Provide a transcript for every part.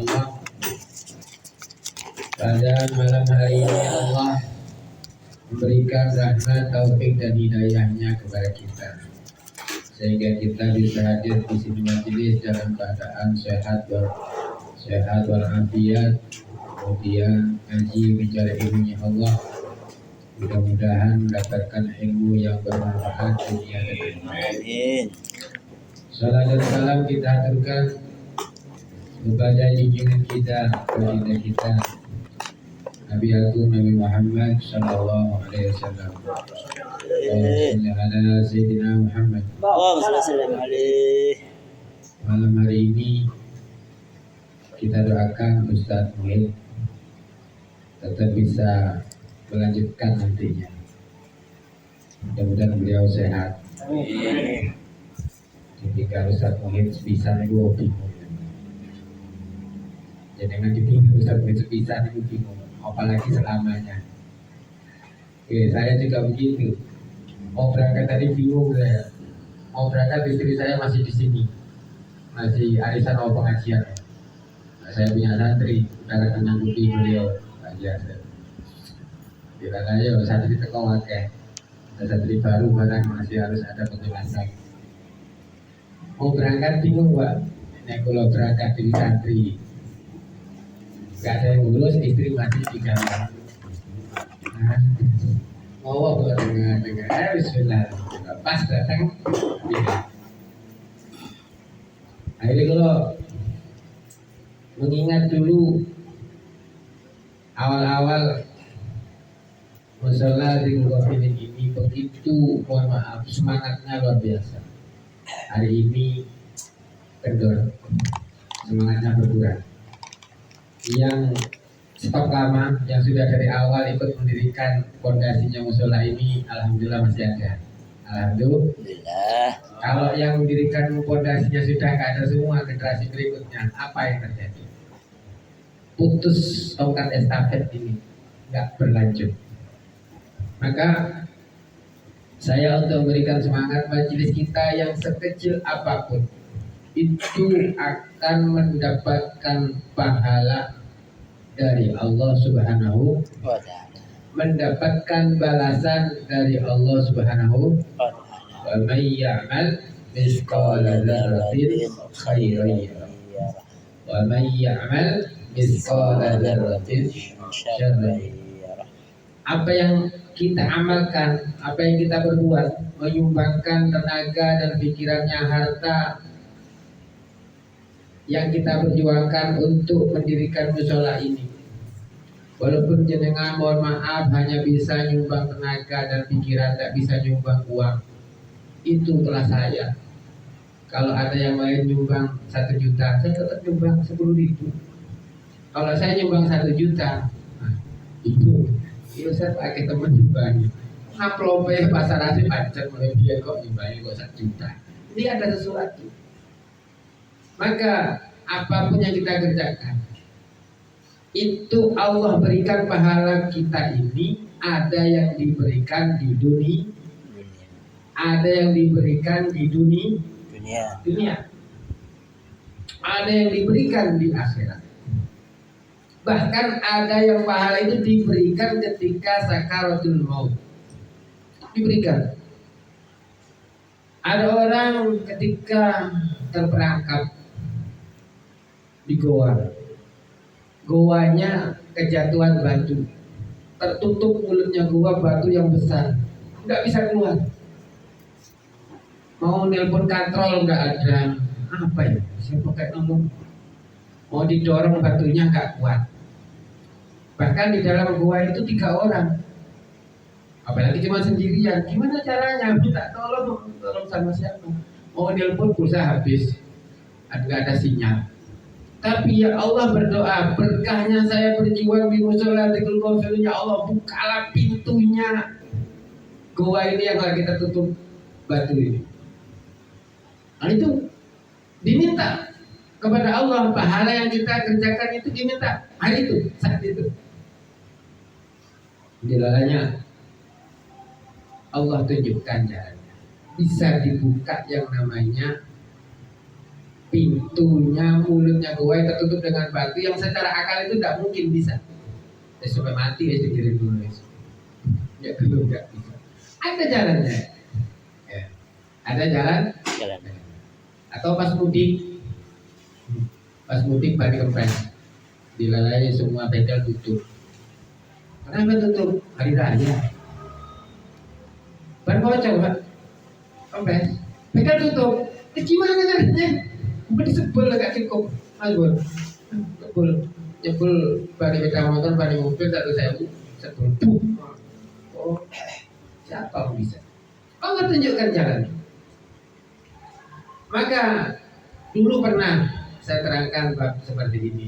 Allah, pada malam hari ini Allah memberikan rahmat, taufik dan hidayahnya kepada kita, sehingga kita bisa hadir di sini majelis dalam keadaan sehat walafiat, kemudian ngaji bicara ilmunya Allah. Mudah-mudahan mendapatkan ilmu yang bermanfaat dunia dan akhirat. Salam dan salam kita aturkan kepada junjungan kita, baginda kita, Nabi Agung Nabi Muhammad Sallallahu Alaihi Wasallam. Ala Sayyidina Muhammad. Malam hari ini kita doakan Ustadz Muhid tetap bisa melanjutkan nantinya. Mudah-mudahan beliau sehat. Ketika Ustadz Muhid bisa nih gue bingung. Jangan ditinggal Ustadz Muhid bisa nih gue bingung. Apalagi selamanya. Oke, saya juga begitu. Mau berangkat tadi bingung saya. Mau berangkat istri saya masih di sini, masih arisan mau pengajian. Nah, saya punya santri, udah menyanggupi beliau aja. Bila aja santri teko akeh, ada santri baru barang masih harus ada penjelasan. Mau berangkat bingung Pak. Nek kalau berangkat di santri, gak ada yang ngurus, istri masih di kamar. Mau apa dengan bismillah, pas datang tidak. Akhirnya kalau mengingat dulu awal-awal musola di Gofinin ini begitu, mohon maaf, semangatnya luar biasa. Hari ini kendor, semangatnya berkurang. Yang stok lama yang sudah dari awal ikut mendirikan fondasinya musola ini, alhamdulillah masih ada. Alhamdulillah. Kalau yang mendirikan fondasinya sudah nggak ada semua, generasi berikutnya, apa yang terjadi? Putus tongkat estafet ini, nggak berlanjut. Maka saya untuk memberikan semangat majelis kita yang sekecil apapun itu akan mendapatkan pahala dari Allah Subhanahu wa ta'ala, mendapatkan balasan dari Allah Subhanahu wa ta'ala. Wa may ya'mal mithqala dzarratin khairan yarah wa may ya'mal mithqala dzarratin syarran yarah. Apa yang kita amalkan, apa yang kita berbuat, menyumbangkan tenaga dan pikirannya, harta yang kita perjuangkan untuk mendirikan musola ini. Walaupun jenengan mohon maaf hanya bisa nyumbang tenaga dan pikiran, tak bisa nyumbang uang, itu telah saya. Kalau ada yang lain nyumbang 1 juta, saya tetap nyumbang 10.000. Kalau saya nyumbang 1 juta, nah, itu saya pakai teman nyumbang. Ngaplope pasar asli pancet mulai dia kok nyumbangnya kok 1 juta. Ini ada sesuatu. Maka apapun yang kita kerjakan, itu Allah berikan pahala kita ini. Ada yang diberikan di dunia, ada yang diberikan di dunia, ada yang diberikan di akhirat. Bahkan ada yang pahala itu diberikan ketika sakaratul maut. Diberikan. Ada orang ketika terperangkap di goanya kejatuhan batu, tertutup mulutnya goa, batu yang besar, nggak bisa keluar. Mau nelpon katrol nggak ada, apa ya? Saya pakai ngomong, mau didorong batunya nggak kuat. Bahkan di dalam goa itu 3 orang, apalagi cuma sendirian. Gimana caranya? Minta tolong sama siapa? Mau nelpon pulsa habis, nggak ada sinyal. Tapi ya Allah berdoa, berkahnya saya berjuang di musola Dzikir Ghafir, ya Allah bukalah pintunya goa ini yang kita tutup batu ini. Nah itu diminta kepada Allah, pahala yang kita kerjakan itu diminta hari itu, saat itu. Jalannya Allah tunjukkan jalannya. Bisa dibuka yang namanya pintunya, mulutnya buaya tertutup dengan batu yang secara akal itu tidak mungkin bisa. Sampai mati ya dikirim dulu. Ya belum nggak bisa. Ada jalannya. Ya. Ada jalan. Atau pas mudik balik kempes, dilalai semua bengkel tutup. Kenapa tutup? Hari raya. Ban bocor pak, kempes, bengkel tutup. Gimana caranya? Udah disebel gak cukup, albur, nyebul balik sepeda motor, balik mobil satu sewu, sebel. Oh, siapa bisa? Allah tunjukkan jalan. Maka dulu pernah saya terangkan bab seperti ini.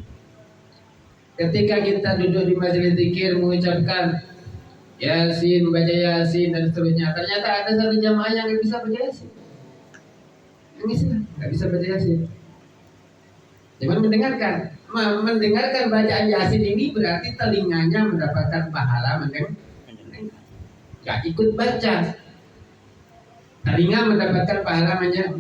Ketika kita duduk di majelis zikir mengucapkan Yasin, baca Yasin dan seterusnya, ternyata ada satu jamaah yang nggak bisa baca Yasin. Nggak bisa baca Yasin. Cuman mendengarkan bacaan Yasin ini berarti telinganya mendapatkan pahala mendengar. Nggak ikut baca. Telinga mendapatkan pahala mendengar.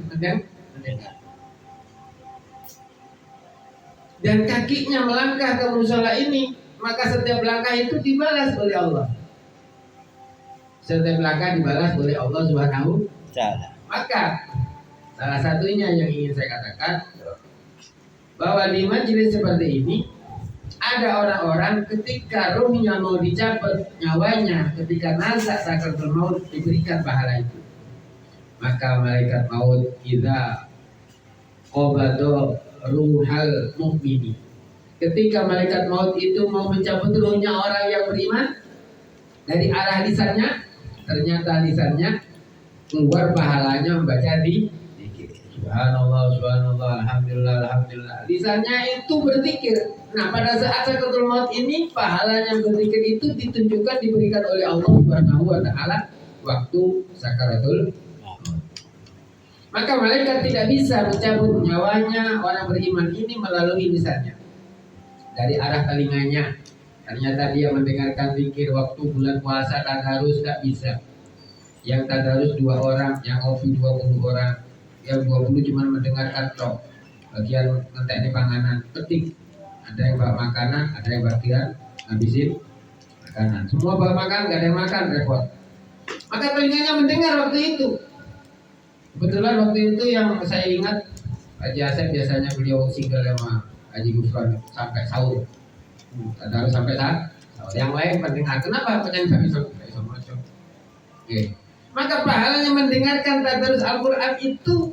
Dan kakinya melangkah ke musola ini, maka setiap langkah itu dibalas oleh Allah. Setiap langkah dibalas oleh Allah Subhanahu wa Ta'ala. Maka salah satunya yang ingin saya katakan bahwa di majelis seperti ini ada orang-orang ketika ruhnya mau dicabut nyawanya, ketika nazak sakaratul maut diberikan pahala itu. Maka malaikat maut idza qabada ruhal mukmini, ketika malaikat maut itu mau mencabut ruhnya orang yang beriman dari arah lisannya, ternyata lisannya keluar pahalanya membaca di subhanallah, subhanallah, alhamdulillah, alhamdulillah. Lisannya itu berzikir. Nah, pada saat sakaratul maut ini pahalanya berzikir itu ditunjukkan diberikan oleh Allah Subhanahu wa Ta'ala waktu sakaratul. Maka malaikat tidak bisa mencabut nyawanya orang beriman ini melalui lisannya. Dari arah telinganya, ternyata dia mendengarkan zikir waktu bulan puasa tadarus tak bisa. Yang tadarus 2 orang, yang ofi 20 orang, yang 20 cuma mendengarkan tok. Bagian ngetek di panganan, petik. Ada yang bawa makanan, ada yang bagian ngabisin makanan. Semua bawa makan, gak ada yang makan, repot. Maka telinganya mendengar waktu itu. Kebetulan waktu itu yang saya ingat Haji Asep biasanya beliau single sama Haji Gufron sampai sahur. Tadarus sampai sahur. Yang lain mendengar. Kenapa? Penyanyi bisa macam. Oke. Maka pahalanya mendengarkan tadarus Al-Quran itu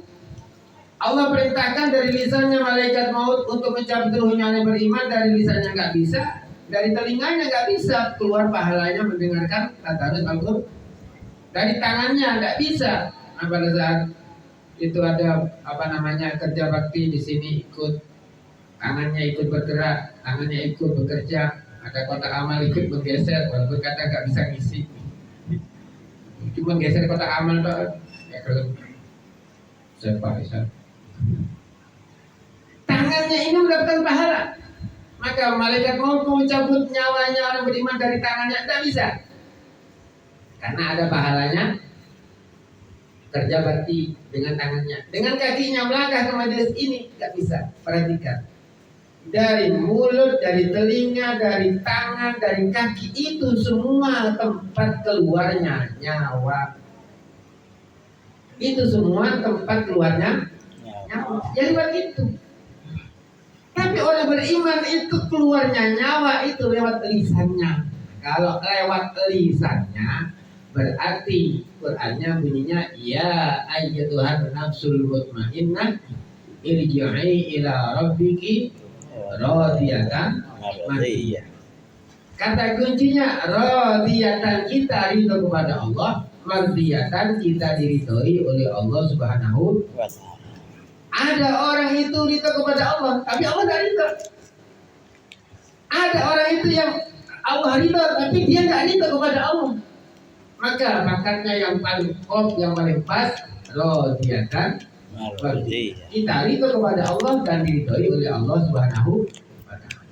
Allah perintahkan dari lisannya malaikat maut untuk mencabut ruhnya yang beriman. Dari lisannya nggak bisa, dari telinganya nggak bisa, keluar pahalanya mendengarkan tadarus Al-Quran. Dari tangannya nggak bisa. Nah, pada saat itu ada kerja bakti di sini ikut, tangannya ikut bergerak, tangannya ikut bekerja, ada kotak amal ikut bergeser, walaupun kata nggak bisa ngisi, cuma geser kotak amal tuh, ya kalau saya tangannya ini mendapatkan pahala. Maka malaikat mau mencabut nyawanya orang beriman dari tangannya, tidak bisa, karena ada pahalanya kerja bakti dengan tangannya. Dengan kakinya melangkah ke majelis ini nggak bisa. Perhatikan, dari mulut, dari telinga, dari tangan, dari kaki, itu semua tempat keluarnya nyawa. Itu semua tempat keluarnya nyawa. Jadi begitu. Tapi orang beriman itu keluarnya nyawa itu lewat lisannya. Kalau lewat lisannya berarti Qur'annya bunyinya ya ayyatuhan nafsul mutmainnah irji'i ila rabbiki radiyatan mardiyah. Kata kuncinya radiyatan, kita ridho kepada Allah, mardiyatan kita diridhoi oleh Allah Subhanahu wa Ta'ala. Ada orang itu ridho kepada Allah, tapi Allah tidak ridho. Ada orang itu yang Allah ridho, tapi dia tidak ridho kepada Allah. Maka makanya yang paling top, yang paling pas, radiyatan mardiyah. Kita ridho kepada Allah dan diridhoi oleh Allah Subhanahu wa Ta'ala.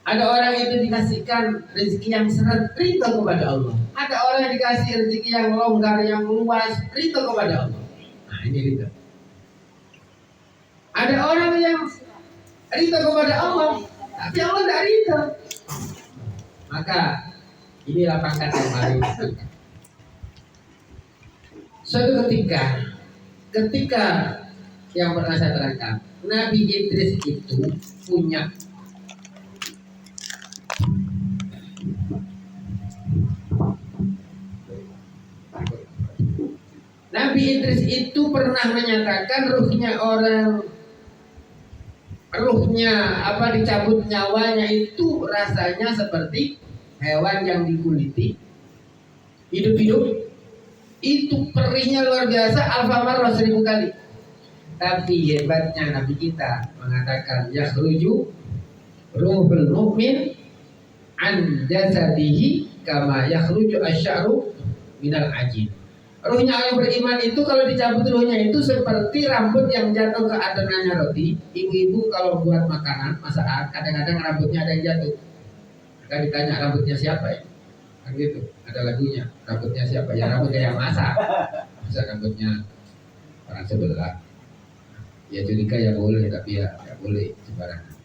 Ada orang itu dikasihkan rezeki yang seret, ridho kepada Allah. Ada orang yang dikasih rezeki yang longgar, yang luas, ridho kepada Allah. Nah, ini ridho. Ada orang yang ridho kepada Allah, tapi Allah tidak ridho. Maka inilah pangkat yang paling tinggi. Suatu ketika yang pernah saya terangkan, Nabi Idris itu punya Nabi Idris itu pernah menyatakan ruhnya dicabut nyawanya itu rasanya seperti hewan yang dikuliti hidup-hidup. Itu perihnya luar biasa, alfamart 1000 kali. Tapi hebatnya Nabi kita mengatakan yakhruju ruhul mu'min an jasadihi kama yakhruju asy'aru minal ajin. Ruhnya orang beriman itu kalau dicabut ruhnya itu seperti rambut yang jatuh ke adonannya roti. Ibu-ibu kalau buat makanan, masakan, kadang-kadang rambutnya ada yang jatuh. Maka ditanya rambutnya siapa ya? Kan gitu, ada lagunya. Rambutnya siapa? Ya rambutnya yang masak. Masa rambutnya orang sebelah. Ya curiga ya boleh, tapi ya boleh sembarangan.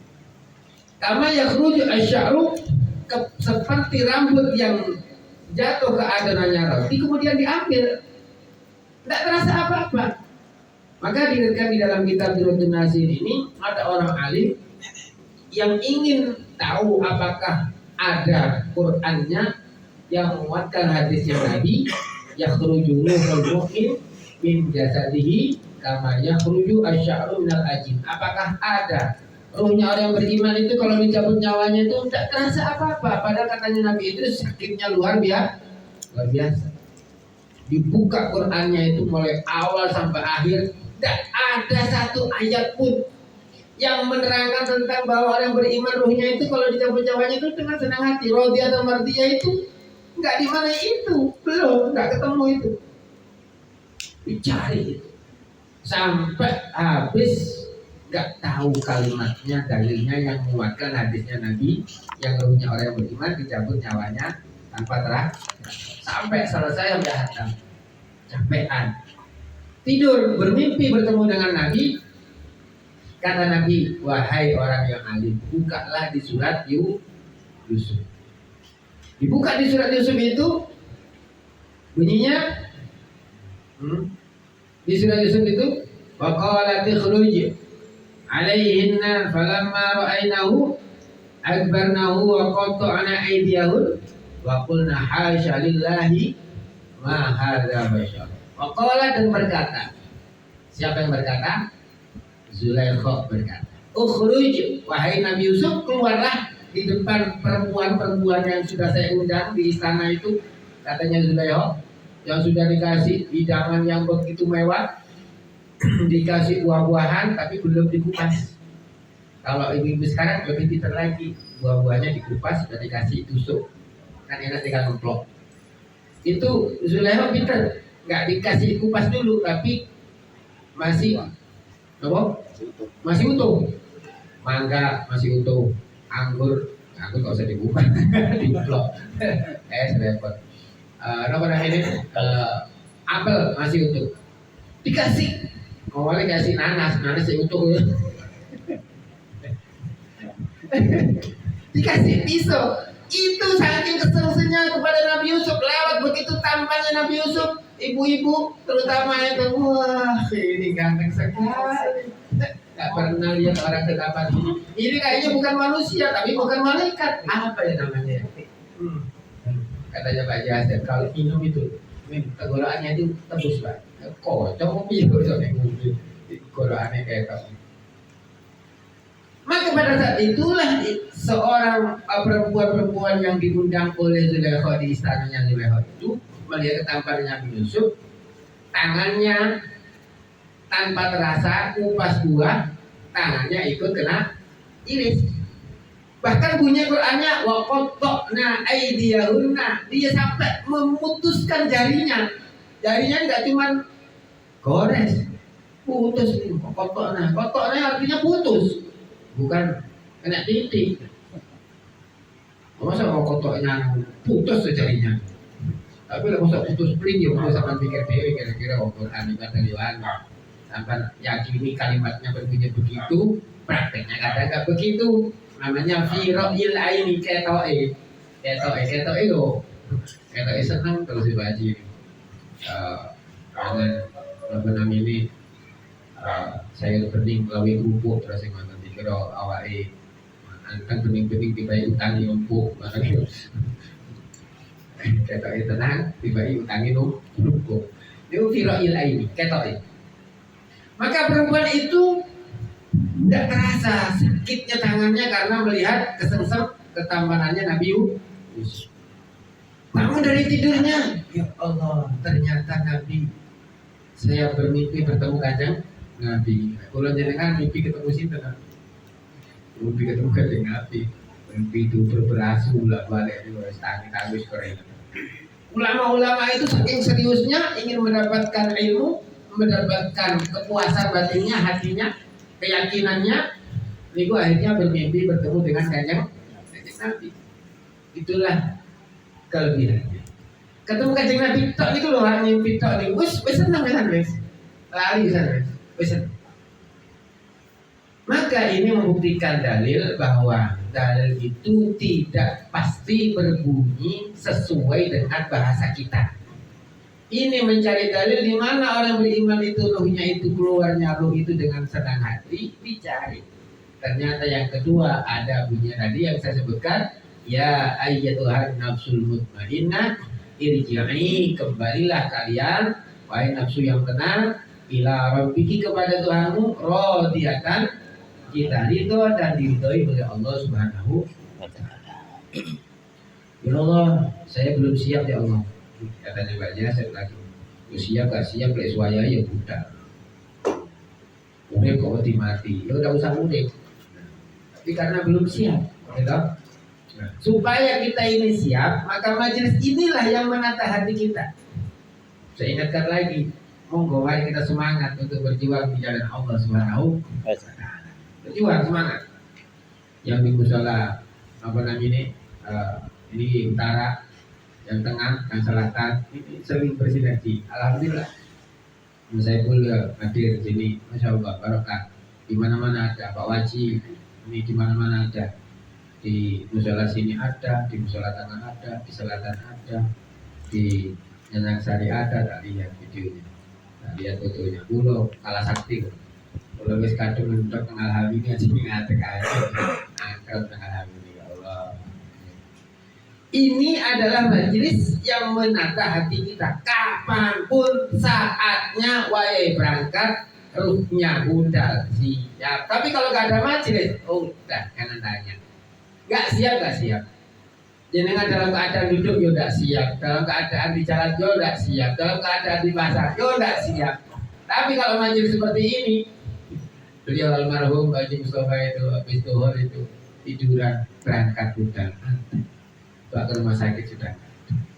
Kama yakhruju asy'aru, seperti rambut yang jatuh ke adonannya roti kemudian diambil, tidak terasa apa-apa. Maka diriwayatkan di dalam kitab Durratun Nasir ini ada orang alim yang ingin tahu apakah ada Qur'annya yang menguatkan hadisnya Nabi yakhruju ruhul mu'min min jasadihi kama yakhruju asy'aru minal ajin. Apakah ada ruhnya orang yang beriman itu kalau dicabut nyawanya itu tidak terasa apa-apa? Padahal katanya Nabi itu sakitnya luar biasa. Dibuka Qur'annya itu mulai awal sampai akhir, tidak ada satu ayat pun yang menerangkan tentang bahwa orang beriman ruhnya itu kalau dicabut nyawanya itu dengan senang hati. Radiyah atau mardiyah itu nggak di mana itu, belum, nggak ketemu itu. Dicari itu sampai habis, nggak tahu kalimatnya, dalilnya yang menguatkan hadisnya Nabi yang ruhnya orang yang beriman dicabut nyawanya tanpa terang. Sampai selesai sampai hatam, capean, tidur, bermimpi bertemu dengan Nabi. Kata Nabi, wahai orang yang alim, bukalah di surat Yusuf. Dibuka di surat Yusuf itu bunyinya di surat Yusuf itu waqalat ikhruj alaihinna falamma ra'aynahu akbarnahu wa qata'na aydiyahun wa qulna hasya lillahi ma hadza bashar. Waqala, dan berkata, siapa yang berkata? Zulaikha berkata, ukhruj, wahai Nabi Yusuf, keluarlah di depan perempuan-perempuan yang sudah saya undang di istana itu. Katanya Zulaikha yang sudah dikasih hidangan yang begitu mewah, dikasih buah-buahan tapi belum dikupas. Kalau ibu-ibu sekarang lebih pintar lagi, buah-buahnya dikupas sudah dikasih tusuk, kan enak tinggal ngeplok. Itu Zulaikha pintar, nggak dikasih kupas dulu tapi masih masih utuh. Mangga masih utuh, anggur nggak usah dibuka, diplok. Repot. Apel masih utuh, dikasih. Awalnya kasih nanas sih utuh. Dikasih pisau. Itu saking keselnya kepada Nabi Yusuf, lewat begitu tampannya Nabi Yusuf, ibu-ibu terutama itu, wah ini ganteng sekali. Gak pernah lihat orang sedapat ini. Ini kayaknya bukan manusia, tapi bukan malaikat. Apa ya namanya? Katanya Pak Jasir, kalau minum itu, tenggorokannya itu tembus Pak. Kocok mobil, tenggorokannya kayak kamu. Maka pada saat itulah seorang perempuan-perempuan yang diundang oleh Zulaikha di istananya Zulaikha itu melihat ketampannya Nabi Yusuf, tangannya tanpa terasa kupas buah, tangannya ikut kena iris. Bahkan bunyi Qur'annya wa qatta'na aydiyahunna, dia sampai memutuskan jarinya. Jarinya enggak cuma gores, putus itu. Qatta'na artinya putus. Bukan kena titik. Masa mau kotornya putus sejarinya. Tapi kalau masa putus pling ya mau sampai pikir kira-kira Quran ibadah dari mana. Sampai yakini kalimatnya berbunyi begitu, prakteknya kadang nggak begitu. Namanya firoil aini ketoe, lo, ketoe senang terus dibaca ini. Dengan apa namanya ini, saya bening melalui kerupuk terus yang nanti kira awake kan bening-bening dibayar utang numpuk, makanya ketoe tenang dibayar utang numpuk. Itu firoil aini ketoe. Maka perempuan itu tidak terasa sakitnya tangannya karena melihat kesengsem ketampanannya Nabi Yusuf. Bangun dari tidurnya, ya Allah, ternyata Nabi. Saya bermimpi bertemu kanjeng Nabi. Kalau jenengan mimpi ketemu sinten? Mimpi ketemu kanjeng Nabi. Mimpi itu berberasu balik di luar tangi keren. Ulama-ulama itu saking seriusnya ingin mendapatkan ilmu, mendapatkan kepuasan batinnya, hatinya, keyakinannya, niku akhirnya bermimpi bertemu dengan kanjeng Nabi. Itulah kelebihannya. Ketemu kanjeng Nabi tok niku lho, mimpi tok niku wis seneng wis. Lari wis. Maka ini membuktikan dalil bahwa dalil itu tidak pasti berbunyi sesuai dengan bahasa kita. Ini mencari dalil di mana orang beriman itu ruhnya itu keluarnya ruh itu dengan senang hati dicari. Ternyata yang kedua ada bunyi tadi yang saya sebutkan, ya ayyatuhan nafsul mutmainnah irji'i, kembalilah kalian wahai nafsu yang tenang ila rabbiki, kepada Tuhanmu, radiyatan, kita ridho dan diridhoi oleh Allah Subhanahu wa taala. Ya Allah, saya belum siap ya Allah. Katanya baca saya lagi. Siap gak siap lek suaya ya budak. Udah kok mati. Ya udah usah mudik. Tapi karena belum siap, gitu. Supaya kita ini siap, maka majelis inilah yang menata hati kita. Saya ingatkan lagi, monggo mari kita semangat untuk berjuang di jalan Allah Subhanahu wa taala. Berjuang semangat. Yang di musala apa namanya ini utara, yang tengah, yang selatan ini sering bersinergi. Alhamdulillah. Saya pun hadir di sini, masya Allah, barokah. Di mana-mana ada Pak Waji, ini di mana-mana ada. Di musala sini ada, di musala tengah ada, di selatan ada, di Nyanang Sari ada. Tak lihat videonya, tak lihat fotonya. Pulau kalah sakti. Kalau wis kadung untuk kenal hari ini aja ngadek aja, akal kenal hari ini, ya Allah. Ini adalah majelis yang menata hati kita. Kapanpun saatnya wayai berangkat, ruhnya udah siap. Tapi kalau gak ada majelis, udah jangan tanya. Gak siap. Jenengan dalam keadaan duduk, yo gak siap. Dalam keadaan di jalan, yo gak siap. Dalam keadaan di pasar, yo gak siap. Tapi kalau majelis seperti ini, beliau almarhum Haji Mustafa itu habis zuhur itu tiduran berangkat udah. Ke rumah sakit sudah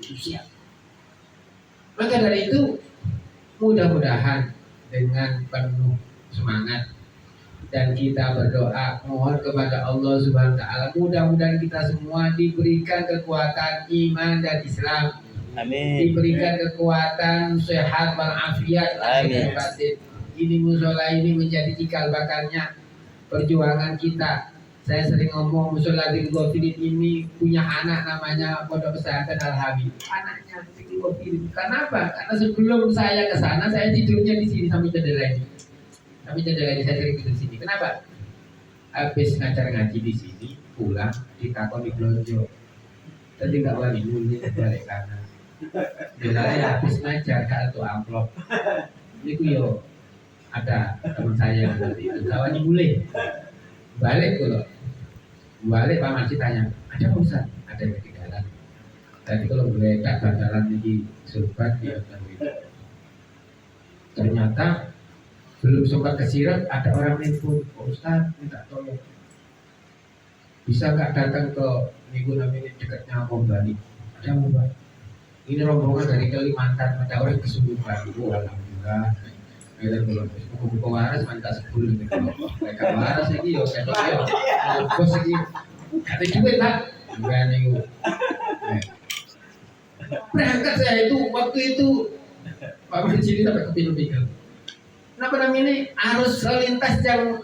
siap. Maka dari itu mudah-mudahan dengan penuh semangat dan kita berdoa mohon kepada Allah Subhanahu wa taala, mudah-mudahan kita semua diberikan kekuatan iman dan Islam. Amin. Diberikan kekuatan sehat walafiat. Amin. Ini musola ini menjadi cikal bakalnya perjuangan kita. Saya sering ngomong musola di Gofirin ini punya anak namanya Pondok Pesantren Al-Habib. Anaknya di Gofirin. Kenapa? Karena sebelum saya ke sana saya tidurnya di sini sampai jendela ini. Sampai jendela ini saya sering tidur di sini. Kenapa? Habis ngajar ngaji di sini, pulang ditakon di Blonjo. Tadi nggak wali mulai balik kanan. Jendela habis ngajar kartu amplop. Ini yo ada teman saya nanti kawan mulai balik tuh. Balik Pak Masjid tanya, ada apa Ustaz? Ada yang ketinggalan. Tadi kalau boleh tak bakalan di surbat dia itu. Ternyata belum sempat kesirat ada orang nelfon, Pak Ustaz minta tolong. Bisa nggak datang ke minggu namanya dekatnya Om Bali? Ada Om Bali. Ini rombongan dari Kalimantan, ada orang kesubuhan. Alhamdulillah. Kita belum buku waras mantap 10 gitu. Mereka waras lagi yo ketok yo. Bos lagi. Kata juga tak. Bukan itu. Berangkat saya itu waktu itu Pak Menteri sampai ke Pintu-Pintu. Napa namanya arus lalu lintas yang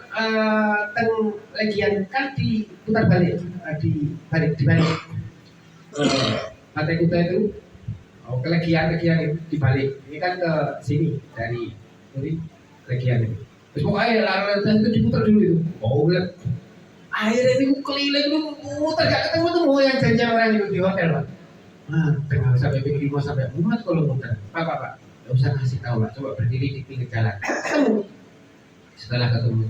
teng Legian kan diputar balik, dibalik. Pantai Kuta itu, ke Legian itu dibalik. Ini kan ke sini dari Legian itu. Terus pokoknya lalu lintas itu diputar dulu itu. Oh, lihat. Akhirnya ini keliling itu muter gak ketemu tuh yang janjian orang itu di hotel, Pak. Nah, tengah sampai ping 5 sampai 4 kalau muter. Pak. Gak usah ngasih tahu lah, coba berdiri di pinggir jalan. Ketemu. Setelah ketemu,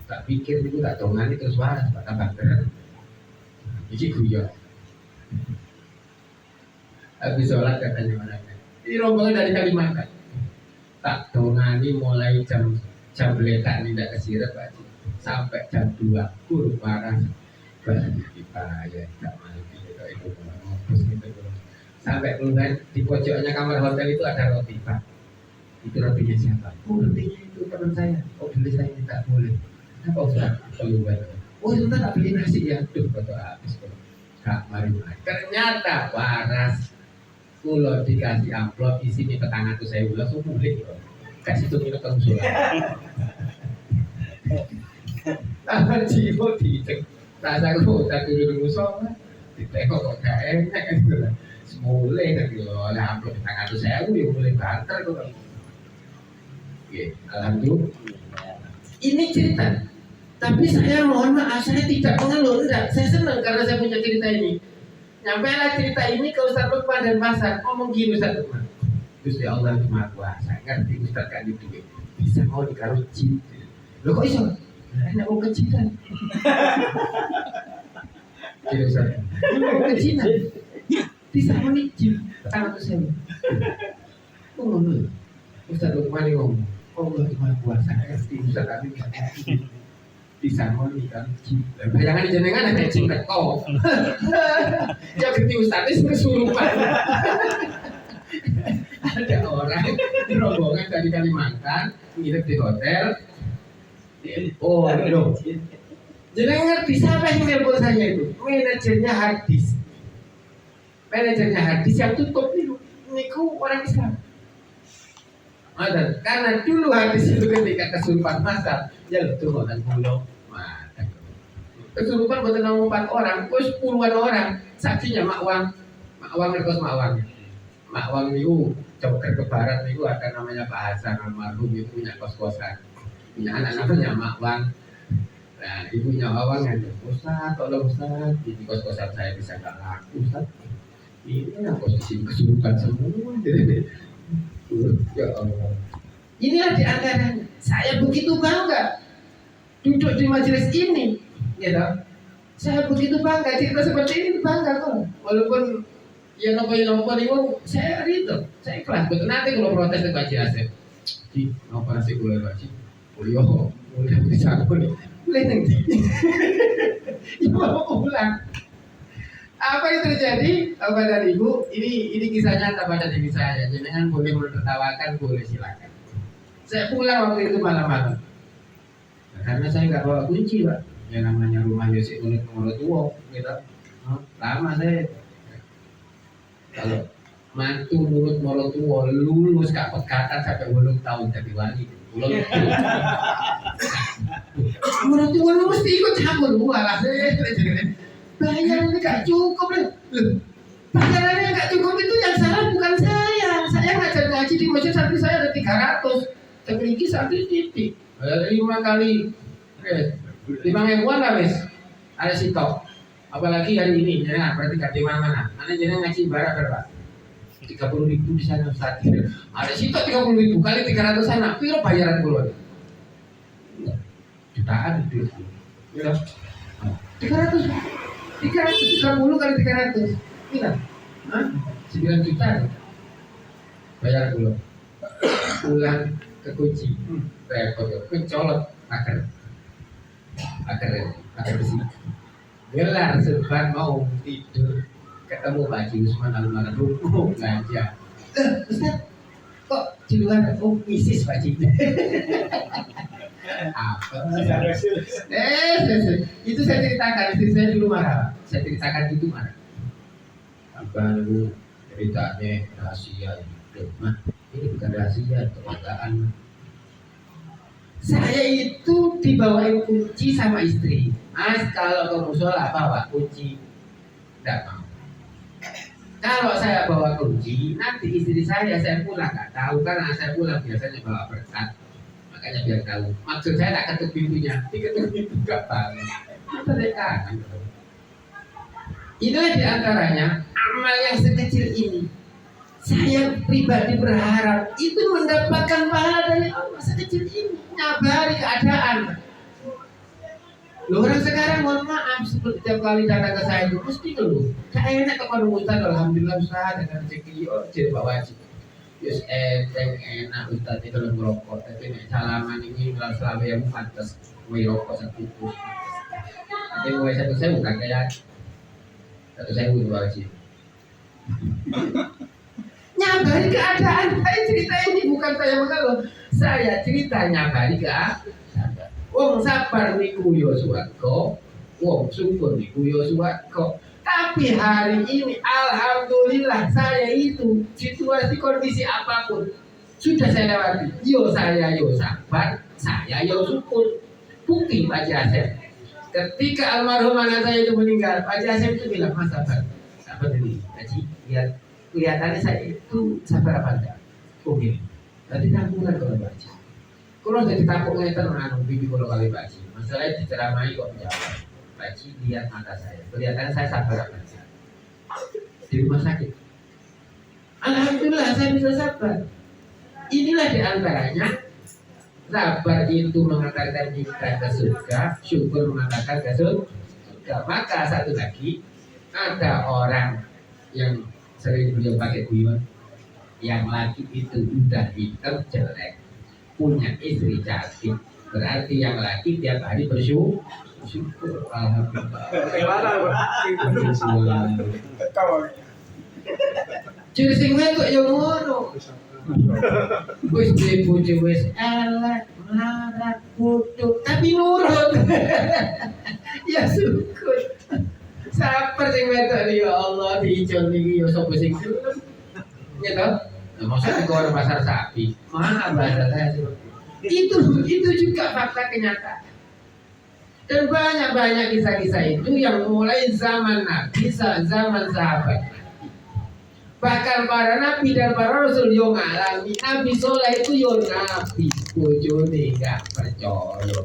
tak pikir itu tak tongani terus waras, Pak tambah berat. Ini guyon. Habis sholat katanya orangnya. Ini rombongan dari Kalimantan. Tak tongani mulai jam beletak tidak kesirep Pak. Sampai jam 2 kur waras. Kita ya tak malu itu. Sampai kemudian di pojoknya kamar hotel itu ada roti, Pak. Itu rotinya siapa? Oh, rotinya itu teman saya. Oh, beli saya tidak boleh. Kenapa usah keluar? Oh, sebentar tak beli nasi ya. Duh, foto habis kok. Kak, mari. Ternyata waras. Kulo dikasih amplop isinya petang itu saya langsung boleh. Kasih tuh minum konsulat. Tangan jiwa dicek. Rasa aku tak dulu musuh. Ditengok kok gak enak gitu lah. Mulai kan yo oleh amplop petang itu saya udah mulai banter kok. Alhamdulillah. Ini cerita. Tapi saya mohon maaf, saya tidak mengeluh, enggak. Saya senang karena saya punya cerita ini. Nyampailah cerita ini ke Ustaz Lukman dan Pasar. Ngomong gini Ustaz Lukman. Gusti Allah itu Maha Kuasa. Ngerti Ustaz kan itu bisa mau dikaruh jin. Loh kok iso? Enak mau kejinan. Jadi Ustaz. Mau kejinan. Bisa mau jin. Pertama tuh saya. Kok ngomong? Ustaz Lukman ini ngomong. Allah itu Maha Kuasa. Ngerti Ustaz kami ngerti. Bisa mau nikah jin. Bayangan jenengan ada jin teko. Ya gede Ustaz kesurupan. Ada orang rombongan dari Kalimantan nginep di hotel. Oh, loh. Jenengan ngerti siapa yang nelpon saya itu? Manajernya Hadis. Manajernya Hadis yang tutup niku orang Islam. Ada, karena dulu Hadis itu ketika kesurupan masal, ya betul orang pulau. Kesurupan buat 4 orang, terus puluhan orang. Saksinya Mak Wang rekos Mak Wang itu joker ke barat itu ada namanya Pak Hasan almarhum itu punya kos-kosan, punya anak namanya Mak Wang. Nah ibunya Wang yang Ustaz, tolong Ustaz, ini kos-kosan saya bisa nggak laku Ustaz. Ini yang posisi kesurupan semua. Ya Allah. Inilah di antaranya. Saya begitu bangga duduk di majelis ini, gitu. Saya begitu bangga cerita seperti ini bangga kok. Walaupun ya nopo itu saya rindu, saya ikhlas. Betul nanti kalau protes ke Pak Asep, di nopo nasi gula Pak Ulio, mulai bisa boleh nanti. Ibu mau pulang. Apa yang terjadi? Bapak dan Ibu, ini kisahnya nyata pada diri saya. Jangan boleh menertawakan, boleh silakan. Saya pulang waktu itu malam-malam. Nah, karena saya nggak bawa kunci, Pak. Yang namanya rumah Yosef menurut tua, gitu. Lama saya. Kalau mantu mulut mulut tua lulus kak pekatan sampai 8 tahun jadi wali. Mulut tua lu mesti ikut campur lah. Bayarannya nggak cukup lah. Bayarannya nggak cukup itu yang salah bukan saya. Saya ngajar ngaji di masjid santri saya ada 300. Terpilih santri titik. 5 kali 5.000-an lah wes. Ada sitok. Apalagi hari ini, ya berarti gak di mana-mana. Anda jangan ngaji barat berapa? 30.000 di sana Ustaz. Ada sitok 30.000 kali 300 sana. Piro bayaran dulu? Jutaan itu. Ya. 330 kali 300. Gila. 9 juta. Bayar dulu. Pulang ke kunci. Repot. Mencolot akar besi. Gelar seban mau tidur ketemu Pak Haji Usman almarhum belanja. Ustaz, kok di luar misis Pak Haji? Apa? Itu saya ceritakan, istri saya dulu marah. Saya ceritakan itu marah. Apa lu ceritanya rahasia itu? Mah, ini bukan rahasia, kebanggaan. Saya itu dibawain kunci sama istri. Mas, kalau ke musola bawa kunci. Tidak mau. Kalau saya bawa kunci, nanti istri saya pulang nggak tahu karena saya pulang biasanya bawa berkat. Makanya biar tahu. Maksud saya tak ketuk pintunya, diketuk pintu nggak bangun. Itu kan. Inilah diantaranya amal yang sekecil ini. Saya pribadi berharap itu mendapatkan pahala dari Allah sekecil ini. Nyabari keadaan. Loh, orang sekarang mohon maaf seperti tiap kali datang ke saya itu mesti ngeluh. Saya enak kepada Ustaz, alhamdulillah Ustaz dengan rezeki jadi Pak Wajib. Yes, enak Ustaz itu belum merokok. Tapi nek salaman ini malah selalu yang pantas merokok satu bungkus. Tapi mulai satu saya bukan kayak satu saya butuh wajib. Nyabari keadaan. Saya cerita ini bukan saya mengeluh. Saya cerita nyabari keadaan. Wong sabar niku yo swarga, wong syukur niku yo swarga. Tapi hari ini alhamdulillah saya itu situasi kondisi apapun sudah saya lewati. Yo saya yo sabar, saya yo syukur. Bukti Pak Jasem. Ketika almarhum anak saya itu meninggal, Pak Jasem itu bilang, "Mas sabar, sabar dulu, Haji. Lihat kelihatannya saya itu sabar apa enggak?" Oke. Tadi tanggungan kalau baca. Kalau jadi tapuk ngeten anu bibi kalau kali baci, masalahnya diceramai kok menjawab. Baci lihat mata saya, kelihatan saya sabar apa enggak. Di rumah sakit. Alhamdulillah saya bisa sabar. Inilah diantaranya sabar itu mengantarkan kita ke surga, syukur mengantarkan ke surga. Maka satu lagi ada orang yang sering beliau pakai guyon, yang laki itu udah hitam jelek, punya istri cantik, berarti yang laki tiap hari bersyukur. Alhamdulillah. Ciri sing wedok yo ngono. Wis bojo wis elek, melarat, bodoh, tapi nurut. Ya syukur. Sabar sing wedok ya Allah diijon iki yo sapa sing nurut. Ya toh? Maksudnya ke orang pasar sapi, mana bahasa saya itu juga fakta kenyataan. Dan banyak kisah-kisah itu yang mulai zaman Nabi, zaman sahabat. Bahkan para nabi dan para rasul yang ngalami. Nabi Soleh itu yo nabi, bojone nggak percaya,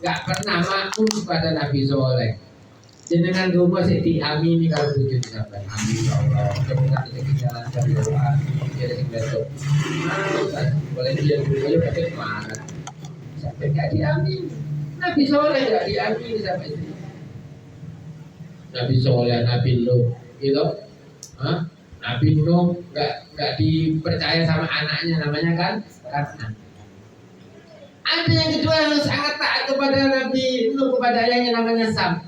nggak pernah makmur kepada Nabi Soleh. Jenengan rumah sih diamini kalau tujuh sampai amin Allah. Kemudian kita jalan dari doa, jadi besok. Boleh dia dulu aja pakai semangat. Sampai nggak diamini. Nabi Soleh nggak diamini sampai itu. Nabi Soleh, Nabi Nuh, gitu. Nabi Nuh nggak dipercaya sama anaknya, namanya kan karena. Ada yang kedua yang sangat taat kepada Nabi Nuh, kepada ayahnya namanya Sam.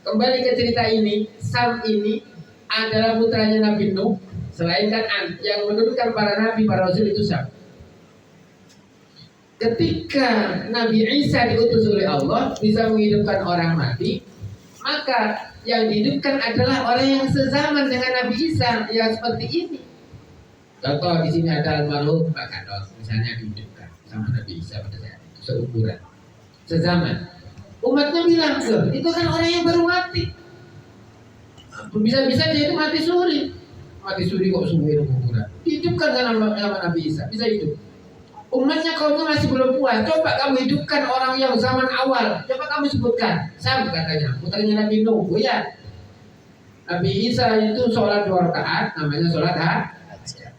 Kembali ke cerita ini, Sam ini adalah putranya Nabi Nuh, selain Kan'an, yang menurutkan para nabi, para rasul itu Sam. Ketika Nabi Isa diutus oleh Allah bisa menghidupkan orang mati, maka yang dihidupkan adalah orang yang sezaman dengan Nabi Isa, yang seperti ini. Contoh di sini ada almarhum Pak Kadol, misalnya dihidupkan sama Nabi Isa pada saat itu, seukuran, sezaman. Umatnya bilang, itu kan orang yang baru mati. Bisa-bisa dia itu mati suri. Mati suri kok suri kuburan. Hidupkan sama Nabi Isa, bisa hidup. Umatnya kaumnya masih belum puas. Coba kamu hidupkan orang yang zaman awal. Coba kamu sebutkan. Sam katanya, putranya Nabi Nuh. Oh ya, Nabi Isa itu sholat 2 rakaat, namanya sholat hajat.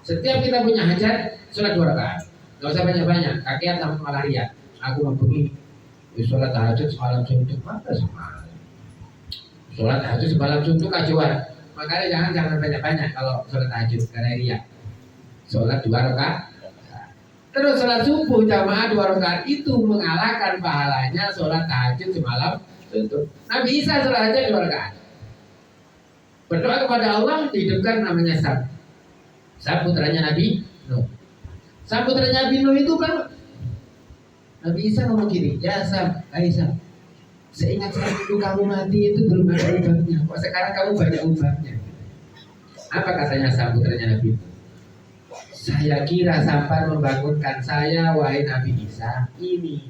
Setiap kita punya hajat, sholat 2 rakaat. Gak usah banyak-banyak. Kakian sama malaria. Aku mempunyai sholat tahajud semalam suntuk, maka semalam sholat tahajud semalam suntuk kajuan. Makanya jangan banyak-banyak kalau sholat tahajud karena riya. Sholat 2 rakaat. Terus sholat subuh jamaah 2 rakaat itu mengalahkan pahalanya sholat tahajud semalam suntuk. Nabi Isa sholat hajat 2 rakaat. Berdoa kepada Allah, dihidupkan namanya Sam. Sam putranya Nabi Nuh. Sam putranya Nabi Nuh itu kan Nabi Isa ngomong gini, ya Sam, Aisyah, seingat saya dulu kamu mati itu belum ada ubahnya. Kok sekarang kamu banyak ubahnya? Apa katanya Sam putranya Nabi? Saya kira sampai membangunkan saya, wahai Nabi Isa, ini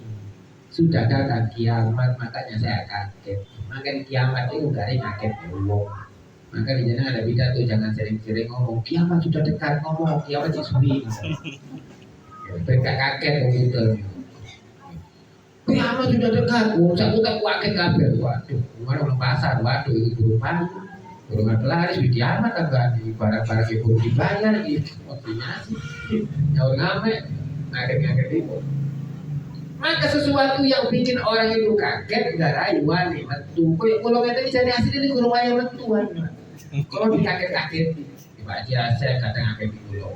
sudah datang kiamat, makanya saya kaget. Makan kiamat itu gak ada kaget dulu. Maka di sana ada pidato, jangan sering-sering ngomong kiamat sudah dekat, ngomong kiamat sudah. Mereka kaget begitu. Kiamat sudah dekat, satu tak kaget kabar. Waduh, orang pasar, waduh itu berupa. Kurungan pelaris di kiamat agak di barang-barang yang belum dibayar gitu, maksudnya sih nyawa ngamek ngaget-ngaget itu. Maka sesuatu yang bikin orang itu kaget gak rayuan nih metu. Kalau kita jadi hasil ini kurang ayam metuan. Kalau dikaget-kaget Pak Haji saya kadang kaget dulu.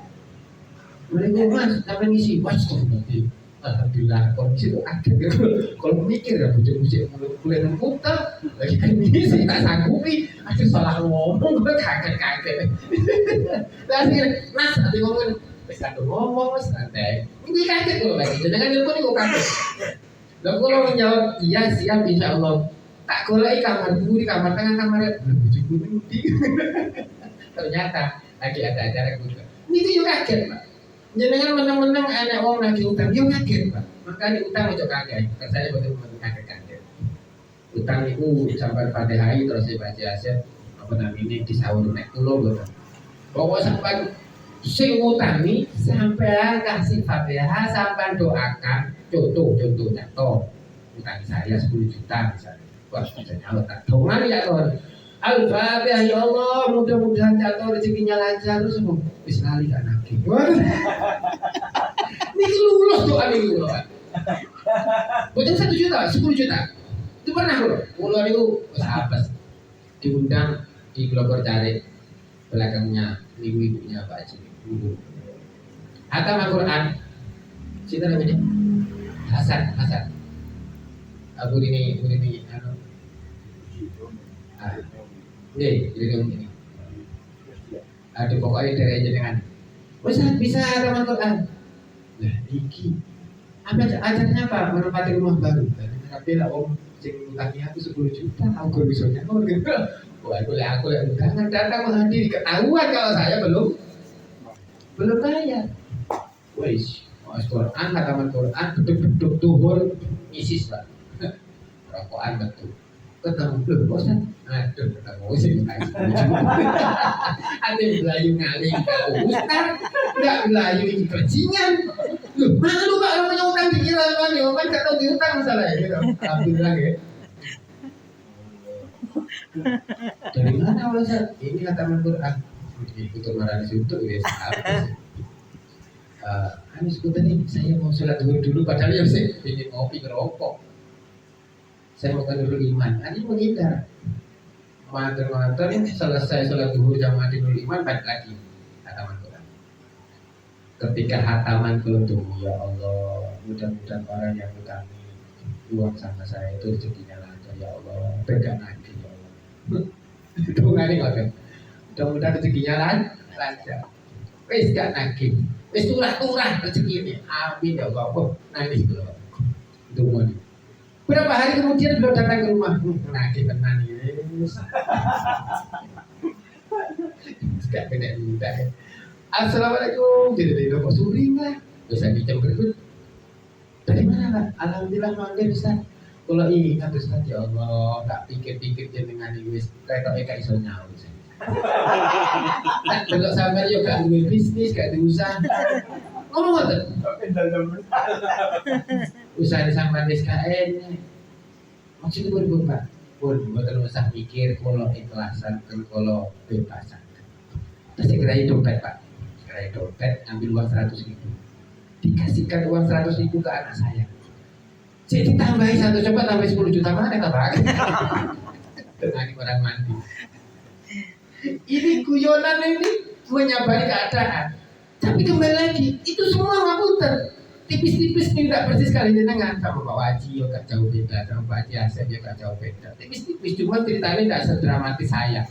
Mereka mas sampai ngisi was tuh nanti. Alhamdulillah kondisi itu kaget. Kalau mikir ya bujur-bujur mulai nemputar lagi kan ngisi tak sanggupi. Aduh salah ngomong gue kaget-kaget. Lalu mas nanti ngomong bisa ngomong mas santai. Ini kaget loh lagi. Jangan ilmu ini gue kaget. Lalu kalau menjawab iya siap insya Allah. Tak golek kamar dulu di kamar tengah kamar bujur ini. Ternyata lagi ada acara juga. Ini juga kaget pak. Jangan menang-menang anak orang lagi utang, dia kaget pak. Makanya utang itu kaget. Saya betul-betul kaget-kaget. Utang itu sampai pada hari terus saya baca aset apa namanya di sahur naik pulau betul. Pokoknya sampai sing utangi sampai kasih fatihah sampai doakan contoh utang saya 10 juta misalnya. Wah bisa nyawa tak. Dongan ya kawan. Al-Fatihah ya Allah, mudah-mudahan jatuh rezekinya lancar terus semua. Wis lali kan lagi. Niki lulus doa niku loh. Bukan 1 juta, 10 juta. Itu pernah loh. Mula niku wis apes. Diundang di Glogor Cari. Belakangnya ibu-ibunya Pak Haji. Hatam Al-Qur'an. Siapa namanya? Hasan. Abu ini anu. Ini. Ada pokoknya dari jenengan. Bisa ada Al-Quran. Nah, iki. Apa acaranya apa? Menempati rumah baru. Tapi lah om, sing utangnya aku 10 juta. Aku bisa nyawa gitu. Wah, aku yang jangan datang menghadiri. Ketahuan kalau saya belum bayar. Wis, Al-Quran, hataman Quran, beduk tuhur, isis lah. Rokokan betul. Ketemu belum bosan? Aduh, ketemu sih nggak ada belayu ngali Ustaz, nggak belayu ini percingan. Loh, malu pak orang punya utang dikira mana? Orang nggak tahu diutang masalah ya. Alhamdulillah ya. Dari mana Ustaz? Ini hataman Quran. Itu marah itu ya. Ini sebentar nih, saya mau sholat dulu. Padahal ya saya ingin ngopi ngerokok. Saya mau dulu iman. Ini menghindar. Mater selesai sholat zuhur jam dulu iman balik lagi hataman Quran. Ketika hataman keluntung, ya Allah, mudah-mudahan orang yang utami uang sama saya itu rezekinya lancar ya Allah. Pegang lagi ya Allah. Doa ini ngoten. Mudah-mudahan rezekinya lancar. Wis gak nagih. Wis turah-turah rezekine. Amin ya Allah. Nangis loh. Donga. Berapa hari kemudian beliau datang ke rumah. Nagih tenan yes. Gak kena minta. Assalamualaikum. Jadi kok suring lah. Bisa dicem berikut. Dari mana lah? Alhamdulillah manggil Ustaz. Kalau ingat Ustaz ya Allah, tak pikir-pikir jenengan iki wis ketok gak iso nyaur. Tak delok sampeyan yo gak duwe bisnis, gak duwe usaha. Ngomong ngoten. Usaha sampeyan wis kaen. Maksudnya pun Pak. Pun mboten usah pikir kalau ikhlasan kalau bebasan. Terus segera dompet Pak. Segera dompet ambil uang 100.000. Dikasihkan uang 100.000 ke anak saya. Jadi tambahin satu coba tambah 10 juta mana Pak? Dengan orang mandi. Ini guyonan ini menyabari keadaan. Tapi kembali lagi, itu semua ngapunten. Tipis-tipis tidak persis kali jenengan sama Pak Waji, ya gak jauh beda, sama Pak Haji Asep ya gak jauh beda. Tipis-tipis cuma ceritanya tidak sedramatis saya.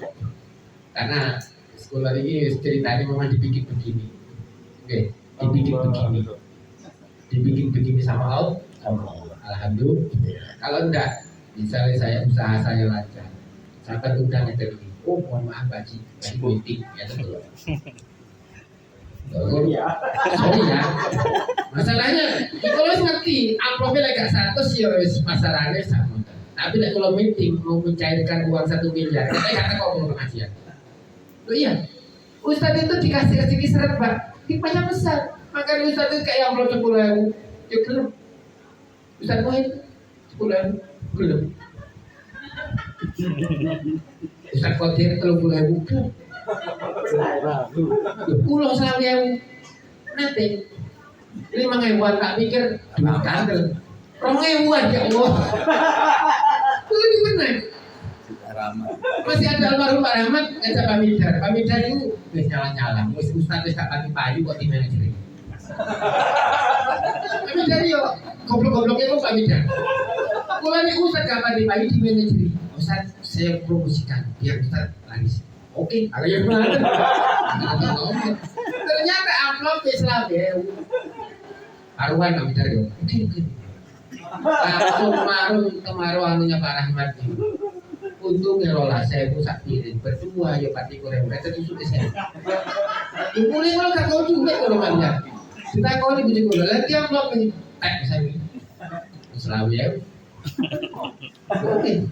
Karena sekolah ini ceritanya memang dibikin begini. Oke, dibikin begini sama Allah. Alhamdulillah. Kalau enggak, misalnya saya usaha saya lancar, sampai undang itu. Oh mohon maaf Pak Haji, lagi meeting ya betul. Sorry ya. Masalahnya, kalau ngerti, amplopnya lagi 100 ya masalahnya sama. Tapi kalau meeting mau mencairkan uang 1 miliar, saya kata kau mau pengajian. Oh iya, Ustadz itu dikasih rezeki seret pak, tipanya besar. Makanya Ustadz itu kayak amplop 10.000, yuk belum. Ustadz Muhid 10.000, belum. Ustadz Qadir 30.000, belum. Pulau selalu nanti 5.000-an tak pikir dua kandel 2.000-an ya Allah. Lebih benar. Masih ada almarhum Pak Rahmat ngajak Pamidar itu wis nyala-nyala. Ustaz wis tak pagi-pagi kok di manajer. Pamidar yo goblok-gobloknya kok Pamidar. Kula niku Ustaz gak pagi-pagi di manajer. Ustaz saya promosikan biar Ustaz laris. Oke, ada yang mana? Ternyata amplop Islam ya. Aruan kami dari oke. Langsung kemaru anunya Pak Rahmat ini. Untung ngelola saya pun sak piring berdua ya Pak Tiko yang mereka itu sudah saya. Ibu ini kalau gak kau juga kalau banyak. Kita kau ini bujuk lagi amplop ini. Misalnya Islam ya. Oke.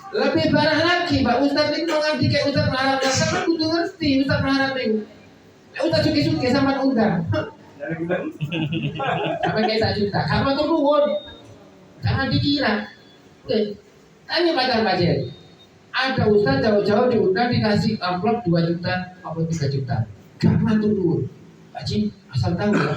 Lebih parah lagi, Pak Ustadz ini mau ngaji kayak Ustadz Maharap. Sama kudu ngerti Ustadz Maharap ini. Ustadz suki-suki sama undang. Sampai kayak 1 juta. Sama tuh nuwun. Jangan dikira. Oke. Tanya pacar-pacar. Ada Ustadz jauh-jauh diundang dikasih amplop 2 juta atau 3 juta. Gak matur nuwun. Pak Ci, asal tahu ya.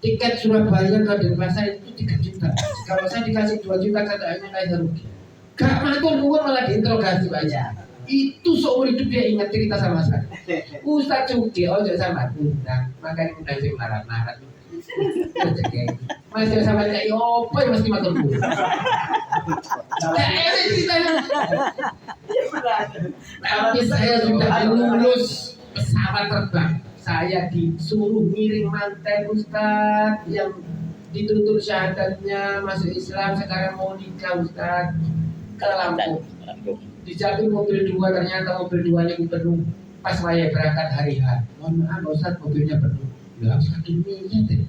Tiket Surabaya ke Denpasar itu 3 juta. Kalau saya dikasih 2 juta katanya saya rugi. Gak matur nuwun malah diinterogasi aja. Itu seumur hidup dia ingat cerita sama saya. Ustaz Cuki ojo sama undang, makanya undang sing larat-larat. Masih sama dia, opo mesti matur nuwun. Nah, ini ceritanya. Tapi saya sudah lulus pesawat terbang. Saya disuruh ngiring manten Ustaz yang dituntut syahadatnya masuk Islam sekarang mau nikah Ustaz. Ke Lampung, dijatuh mobil 2 ternyata mobil 2-nya penuh. Pas saya berangkat hari H, mohon maaf Ustaz mobilnya penuh. Bilang sakit deh.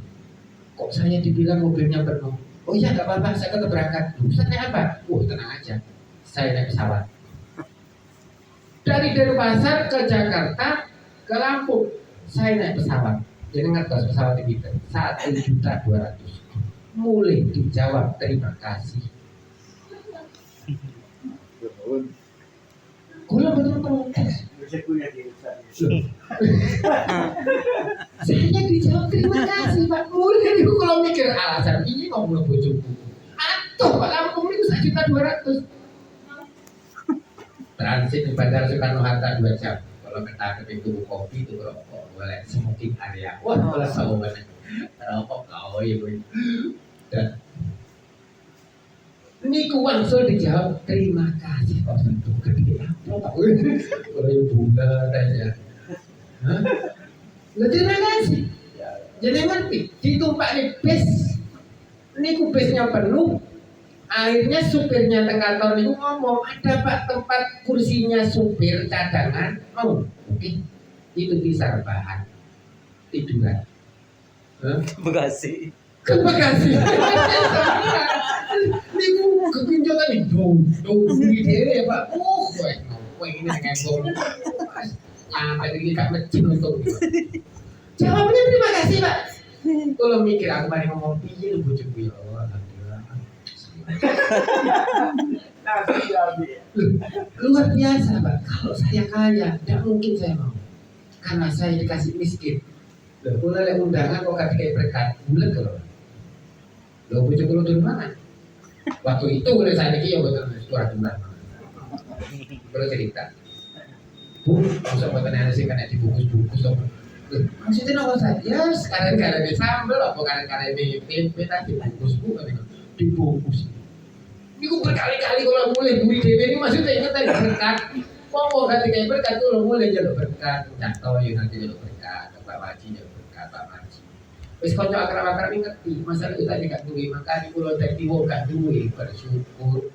Kok saya dibilang mobilnya penuh? Oh iya nggak apa-apa, saya tetap berangkat. Ustaz naik apa? Tenang aja, saya naik pesawat. Dari Denpasar ke Jakarta ke Lampung, saya naik pesawat. Jadi ngertos pesawat kita 1.200.000. Mulai dijawab terima kasih. Kula betul protes. Saya dijawab terima kasih Pak. Mulai itu kalau mikir alasan ini mau mulai bojoku. Atuh Pak Lampung itu 1.200.000. Transit di Bandara Soekarno Hatta 2 jam. Kalau ketangkep itu kopi itu rokok, boleh smoking area. Wah, kalau tahu banget. Rokok kau ya Bu. Dan niku langsung dijawab terima kasih Pak Santo gede apa kalau yang bulat aja. Terima kasih. Jadi ngerti ditumpak di bis niku bisnya penuh. Akhirnya supirnya tengah kantor niku ngomong ada Pak tempat kursinya supir cadangan mau oke itu bisa rebahan tiduran. Bekasi. Ke Bekasi. Niku kekunjungan nih, dong, gitu ya Pak. Wah ini dengan ngomong. Sampai ini gak mecin untuk. Jawabnya terima kasih Pak. Kalau mikir aku mari ngomong piye lu bojoku ya Allah, alhamdulillah. Luar biasa Pak. Kalau saya kaya, tidak mungkin saya mau. Karena saya dikasih miskin. Kalau ada undangan kok gak dikasih berkat, bulat kalau. Lo bojoku lu dari mana? Waktu itu boleh saya pikir ya betul surat-surat. Perlu cerita. Bu, usah buat tanya sih kan dibungkus-bungkus apa? Maksudnya apa saja? Ya sekarang di sambal, apa karena di tempe tadi dibungkus bu, dibungkus. Ini gue berkali-kali kalau mulai bui dewe ini maksudnya ingat tadi berkat. Pokok ganti kayak berkat tuh lo mulai jalur berkat, jatuh ya nanti jalur berkat, Pak Waji jalur berkat, Pak Waji. Wis kanca akrab-akrab ngerti masalah itu tadi gak duwe makanya kula dadi wong gak duwe bersyukur.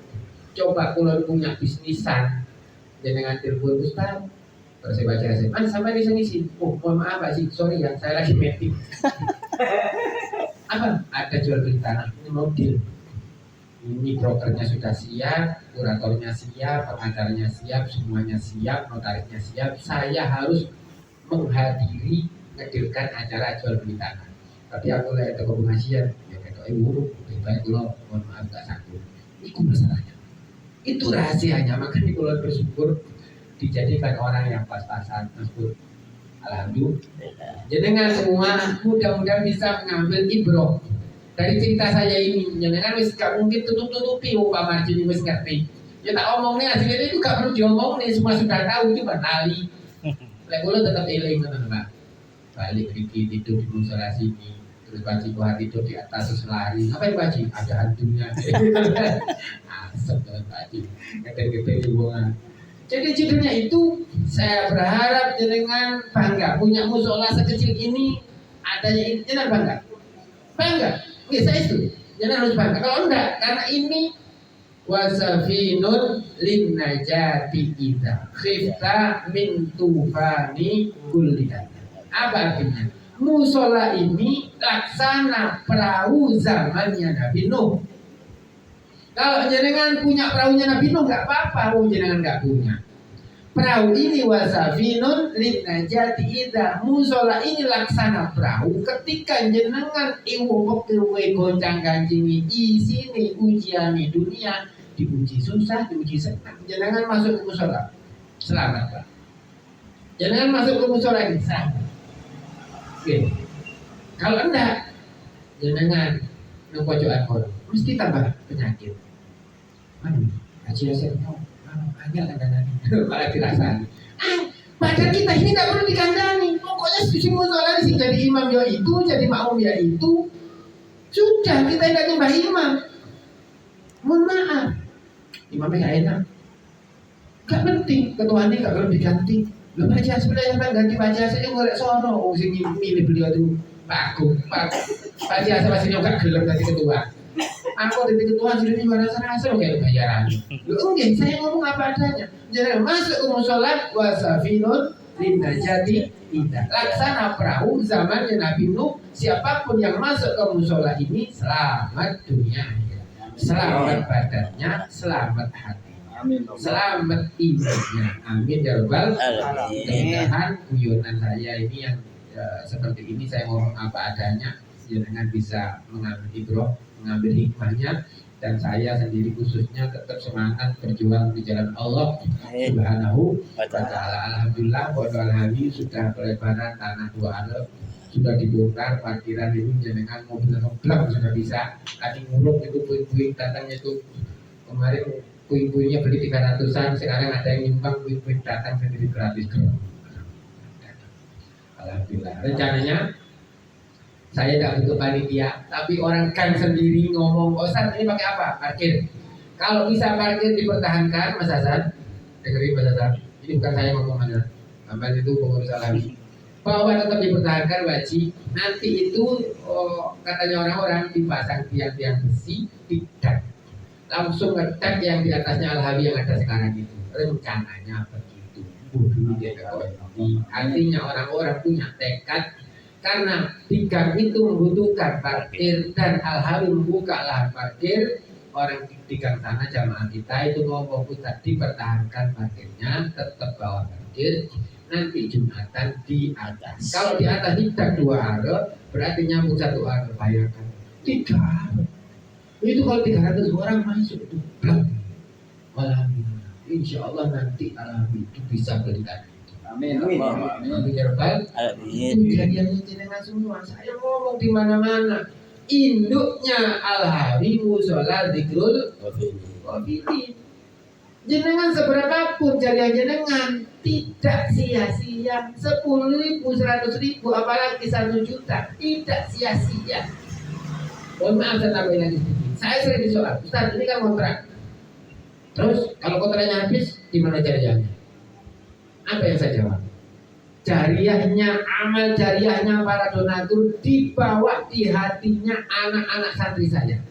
Coba kula punya bisnisan jenengan telepon Ustaz Terus saya baca SMS, "Man, sampai bisa ngisi." "Oh, mohon maaf Pak sih, sorry ya, saya lagi meeting." Apa? Ada jual beli tanah, ini mau deal. Ini brokernya sudah siap, kuratornya siap, pengacaranya siap, semuanya siap, notarisnya siap. Saya harus menghadiri ngedilkan acara jual beli tanah. Tapi aku lihat toko pengajian, ya kayak ibu, lebih baik lo, mohon maaf gak sanggup. Itu masalahnya. Itu rahasianya. Makanya kalau bersyukur dijadikan orang yang pas-pasan, Mas. Alhamdulillah. Jenengan semua mudah-mudahan bisa mengambil ibroh dari cerita saya ini. Jenengan wis gak mungkin tutup-tutupi Pak Marjini wis ngerti. Ya tak omongnya hasilnya itu gak perlu diomong nih, semua sudah tahu, cuma lali. Lek kula tetap eling ngoten, Pak. Balik dikit tidur di musola sini, terus baci kuat tidur di atas selari. Ngapain baci? Ada hantunya. Asap banget baci. Gede-gede hubungan. Jadi judulnya itu, saya berharap jenengan bangga punya musola sekecil ini, adanya ini, jenengan bangga. Bangga. Oke, saya itu. Jenengan harus bangga. Kalau enggak, karena ini wasafinun lin najati idza khifta min tufani kullika. Apa artinya? Musola ini laksana perahu zamannya Nabi Nuh. Kalau jenengan punya perahunya Nabi Nuh nggak apa-apa, jenengan nggak punya. Perahu ini wasafinun lin najati idza, musola ini laksana perahu ketika jenengan iwu kewe goncang ganjingi isini ujian dunia, diuji susah, diuji senang, jenengan masuk ke musola selamat, Pak. Jenengan masuk ke musola ini selamat. Oke. Kalau enggak, jenengan nang pojokan kono mesti tambah penyakit. Haji Yasir hanya kandang malah dirasani. Badan kita ini tidak perlu dikandani. Pokoknya suci musola sih jadi imam ya itu, jadi makmum ya itu. Sudah, kita tidak nyembah imam. Mohon maaf, imamnya nggak enak. Gak penting, ketuanya gak perlu diganti. Lo baca sebenarnya kan ganti baca saja ngorek sono. Oh, sini milih beliau itu Pak Agung, Pak Jasa pasti nggak gelem ganti ketua. Aku dari ketua sudah di mana rasa kayak bayaran. Enggak, saya ngomong apa adanya. Jangan masuk ke musola wasafinun linajati tidak. Laksana perahu zamannya Nabi Nuh. Siapapun yang masuk ke musola ini selamat dunia, selamat badannya, selamat hatinya, selamat imannya. Amin ya rabbal alamin. Mudah-mudahan guyonan saya ini yang seperti ini saya ngomong apa adanya, jangan bisa mengambil ibroh, mengambil hikmahnya, dan saya sendiri khususnya tetap semangat berjuang di jalan Allah Subhanahu wa Ta'ala. Alhamdulillah, alhamdulillah sudah pelebaran tanah 2 arep, sudah dibongkar parkiran ini, jenengan mobil ngeblak sudah bisa. Tadi nguruk itu puing-puing datangnya itu kemarin puing-puingnya beli 300-an, sekarang ada yang nyumbang puing-puing datang sendiri gratis. Alhamdulillah. Rencananya saya tidak butuh panitia, tapi orang kan sendiri ngomong, Ustaz ini pakai apa? Parkir. Kalau bisa parkir dipertahankan, Mas Hasan, dengerin Mas Hasan, ini bukan saya ngomong aja, Amal itu pengurus alami, bahwa tetap dipertahankan wajib. Nanti itu katanya orang-orang dipasang tiang-tiang besi, tidak langsung ngetek yang di atasnya Al-Hawi yang ada sekarang itu. Rencananya begitu. Dulu dia artinya orang-orang punya tekad. Karena di gang itu membutuhkan parkir dan Al-Hawi membuka lahan parkir, orang di gang sana jamaah kita itu ngomong Ustaz dipertahankan parkirnya, tetap bawa parkir, nanti Jumatan di atas. Kalau di atas tidak 2 arep, berarti nyambung 1 arep, bayangkan 3 arep. Itu kalau 300 orang masuk itu blok. Alhamdulillah, insya Allah nanti Al-Hawi itu bisa belikan. Amin. Amin ya rabbal alamin. Itu kejadiannya jenengan semua. Saya ngomong di mana-mana. Induknya Al-Hawi musola dzikrul wafidin. Jenengan seberapapun jadian jenengan tidak sia-sia. 10.000, 100.000, apalagi 1 juta, tidak sia-sia. Mohon maaf saya tambahin lagi sedikit. Saya sering disoal, Ustaz ini kan kontrak. Terus kalau kontraknya habis, gimana jadiannya? Apa yang saya jawab? Jariahnya, amal jariahnya para donatur dibawa di hatinya anak-anak santri saya.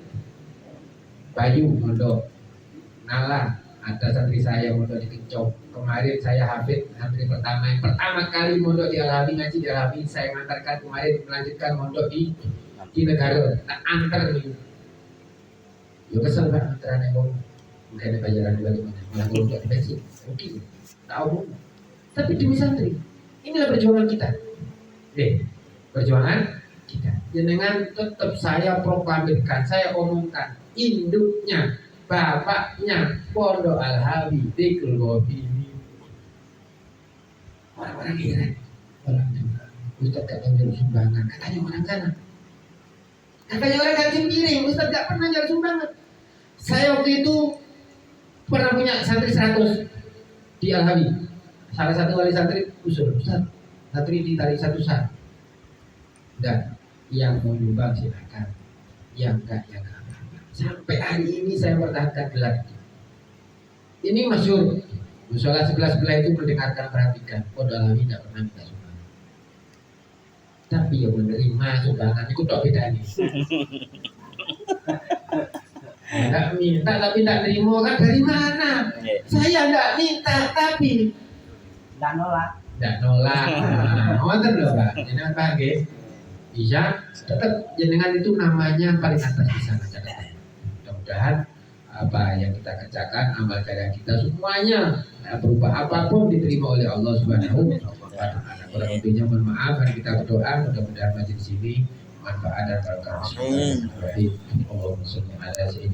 Bayu, Mondok, Nala, Ada santri saya mondok di Kencok. Kemarin saya hafid santri pertama yang pertama kali mondok di Al-Habib, ngaji di Al-Habib. Saya mengantarkan kemarin melanjutkan mondok di negara. Tak antar nih. Yo kesel banget antaran yang mungkin ada bayaran di bagaimana. Malah mondok di bensin. Mungkin tahu. Tapi demi santri. Inilah perjuangan kita. Perjuangan kita. Dengan tetap saya proklamirkan, saya omongkan induknya, bapaknya Pondok Al-Habib di Kelgobini. Orang-orang kira orang juga Ustaz gak tahu jalur sumbangan. Katanya orang sana, katanya orang ganti piring. Ustaz gak pernah jalur sumbangan. Saya waktu itu pernah punya santri 100 di Al-Habib. Salah satu wali santri usul, Ustaz santri ditarik 1 saat. Dan yang mau nyumbang silakan, yang enggak ya enggak apa-apa. Sampai hari ini saya pertahankan gelar itu. Ini masyhur. Musola sebelah-sebelah itu mendengarkan, perhatikan. Pondok Al-Habib tidak pernah minta sumbangan. Tapi yang menerima sumbangan itu tak beda nih. Enggak minta tapi tidak terima kan dari mana? Saya enggak minta tapi Nggak nolak. enggak nolak. Ngoten lho, Pak. Jenengan Pak nggih. Bisa tetap jenengan itu namanya paling atas di sana. Mudah-mudahan apa yang kita kerjakan, amal karya kita semuanya berupa apapun diterima oleh Allah Subhanahu wa taala. Kurang lebihnya mohon maaf, mari kita berdoa mudah-mudahan majelis ini manfaat dan barokah. Allahumma sholli ala sayyidina